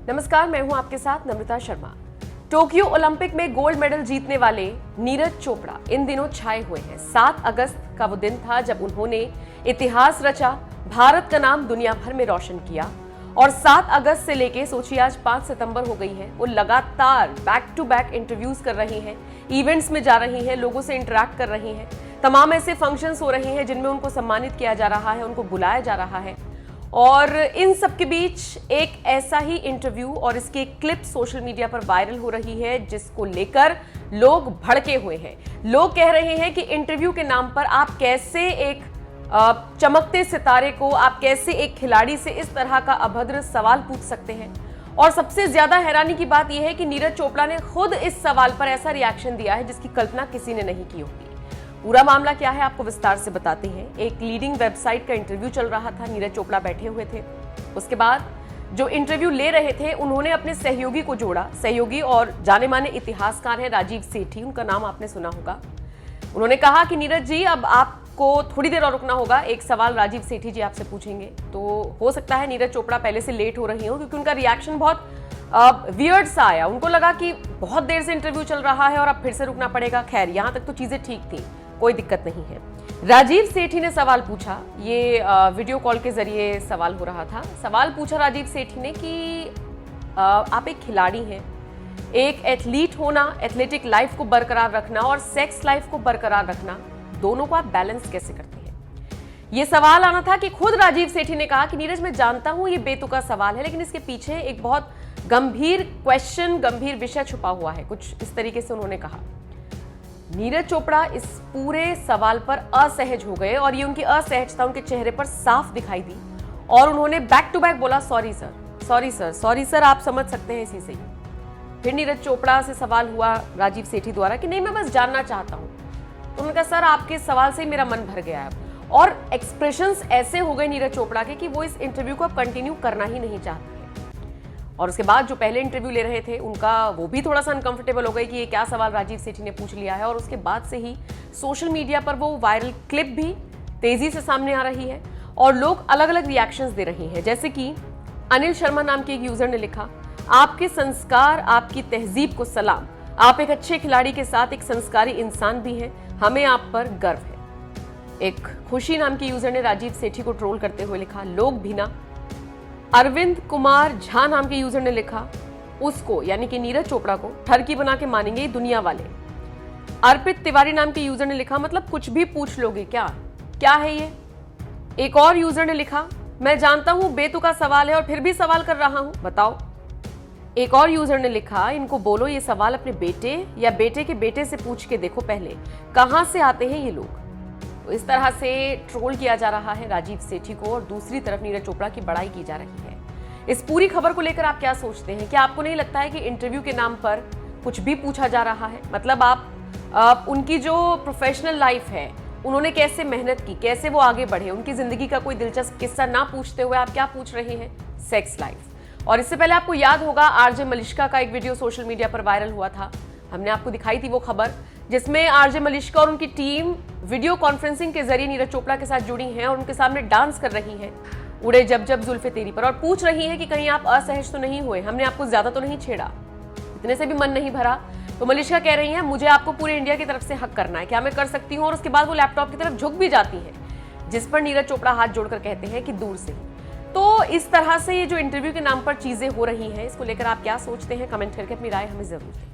नमस्कार, मैं हूं आपके साथ नम्रता शर्मा। टोक्यो ओलंपिक में गोल्ड मेडल जीतने वाले नीरज चोपड़ा इन दिनों छाए हुए हैं। 7 अगस्त का वो दिन था जब उन्होंने इतिहास रचा, भारत का नाम दुनिया भर में रोशन किया। और 7 अगस्त से लेके सोचिए आज 5 सितंबर हो गई है, वो लगातार बैक टू बैक इंटरव्यूज कर रही हैं, इवेंट्स में जा रही हैं, लोगों से इंटरेक्ट कर रही हैं। तमाम ऐसे फंक्शंस हो रहे हैं जिनमें उनको सम्मानित किया जा रहा है, उनको बुलाया जा रहा है। और इन सब के बीच एक ऐसा ही इंटरव्यू और इसकी एक क्लिप सोशल मीडिया पर वायरल हो रही है, जिसको लेकर लोग भड़के हुए हैं। लोग कह रहे हैं कि इंटरव्यू के नाम पर आप कैसे एक चमकते सितारे को, आप कैसे एक खिलाड़ी से इस तरह का अभद्र सवाल पूछ सकते हैं। और सबसे ज्यादा हैरानी की बात यह है कि नीरज चोपड़ा ने खुद इस सवाल पर ऐसा रिएक्शन दिया है जिसकी कल्पना किसी ने नहीं की होगी। पूरा मामला क्या है आपको विस्तार से बताते हैं। एक लीडिंग वेबसाइट का इंटरव्यू चल रहा था, नीरज चोपड़ा बैठे हुए थे। उसके बाद जो इंटरव्यू ले रहे थे उन्होंने अपने सहयोगी को जोड़ा। सहयोगी और जाने माने इतिहासकार हैं राजीव सेठी, उनका नाम आपने सुना होगा। उन्होंने कहा कि नीरज जी अब आपको थोड़ी देर और रुकना होगा, एक सवाल राजीव सेठी जी आपसे पूछेंगे। तो हो सकता है नीरज चोपड़ा पहले से लेट हो रही हो, क्योंकि उनका रिएक्शन बहुत वियर्ड सा आया। उनको लगा कि बहुत देर से इंटरव्यू चल रहा है और अब फिर से रुकना पड़ेगा। खैर, यहां तक तो चीजें ठीक थी, कोई दिक्कत नहीं है। राजीव सेठी ने सवाल पूछा, ये वीडियो कॉल के जरिए सवाल हो रहा था। सवाल पूछा राजीव सेठी ने कि आप एक खिलाड़ी हैं, एक एथलीट होना, एथलेटिक लाइफ को बरकरार रखना और सेक्स लाइफ को बरकरार रखना, दोनों को आप बैलेंस कैसे करते हैं? ये सवाल आना था कि खुद राजीव सेठी ने कहा कि नीरज मैं जानता हूं ये बेतुका सवाल है, लेकिन इसके पीछे एक बहुत गंभीर क्वेश्चन, गंभीर विषय छुपा हुआ है। कुछ इस तरीके से उन्होंने कहा। नीरज चोपड़ा इस पूरे सवाल पर असहज हो गए और ये उनकी असहजता उनके चेहरे पर साफ दिखाई दी। और उन्होंने बैक टू बैक बोला, sorry sir, sorry sir, sorry sir, आप समझ सकते हैं इसी से ही। फिर नीरज चोपड़ा से सवाल हुआ राजीव सेठी द्वारा कि नहीं, मैं बस जानना चाहता हूं। तो उन्होंने कहा, सर आपके सवाल से मेरा मन भर गया है। और एक्सप्रेशंस ऐसे हो गए नीरज चोपड़ा के कि वो इस इंटरव्यू को अब कंटिन्यू करना ही नहीं चाहते। और उसके बाद जो पहले इंटरव्यू ले रहे थे उनका वो भी थोड़ा सा अनकंफर्टेबल हो गए कि ये क्या सवाल राजीव सेठी ने पूछ लिया है। और उसके बाद से ही सोशल मीडिया पर वो वायरल क्लिप भी तेजी से सामने आ रही है और लोग अलग अलग रिएक्शंस दे रहे हैं। जैसे कि अनिल शर्मा नाम के एक यूजर ने लिखा, आपके संस्कार, आपकी तहजीब को सलाम, आप एक अच्छे खिलाड़ी के साथ एक संस्कारी इंसान भी हैं, हमें आप पर गर्व है। एक खुशी नाम के यूजर ने राजीव सेठी को ट्रोल करते हुए लिखा, लोग भी ना। अरविंद कुमार झा नाम के यूजर ने लिखा, उसको यानी कि नीरज चोपड़ा को ठरकी बना के मानेंगे दुनिया वाले। अर्पित तिवारी नाम के यूजर ने लिखा, मतलब कुछ भी पूछ लोगे क्या, क्या है ये? एक और यूजर ने लिखा, मैं जानता हूं बेतुका सवाल है और फिर भी सवाल कर रहा हूं, बताओ। एक और यूजर ने लिखा, इनको बोलो ये सवाल अपने बेटे या बेटे के बेटे से पूछ के देखो पहले, कहां से आते हैं ये लोग। तो इस तरह से ट्रोल किया जा रहा है राजीव सेठी को और दूसरी तरफ नीरज चोपड़ा की बड़ाई की जा रही है। इस पूरी खबर को लेकर आप क्या सोचते हैं? क्या आपको नहीं लगता है कि इंटरव्यू के नाम पर कुछ भी पूछा जा रहा है? मतलब आप उनकी जो प्रोफेशनल लाइफ है, उन्होंने कैसे मेहनत की, कैसे वो आगे बढ़े, उनकी जिंदगी का कोई दिलचस्प किस्सा ना पूछते हुए आप क्या पूछ रहे हैं? Sex life. और इससे पहले आपको याद होगा आरजे मलिश्का का एक वीडियो सोशल मीडिया पर वायरल हुआ था। हमने आपको दिखाई थी वो खबर जिसमें आरजे मलिश्का और उनकी टीम वीडियो कॉन्फ्रेंसिंग के जरिए नीरज चोपड़ा के साथ जुड़ी हैं और उनके सामने डांस कर रही हैं, उड़े जब जब जुल्फे तेरी पर, और पूछ रही हैं कि कहीं आप असहज तो नहीं हुए, हमने आपको ज्यादा तो नहीं छेड़ा, इतने से भी मन नहीं भरा। तो मलिश्का कह रही हैं, मुझे आपको पूरे इंडिया की तरफ से हक करना है, क्या मैं कर सकती हूँ? और उसके बाद वो लैपटॉप की तरफ झुक भी जाती है, जिस पर नीरज चोपड़ा हाथ जोड़कर कहते हैं कि दूर से। तो इस तरह से ये जो इंटरव्यू के नाम पर चीजें हो रही हैं, इसको लेकर आप क्या सोचते हैं? कमेंट करके अपनी राय हमें जरूर दें।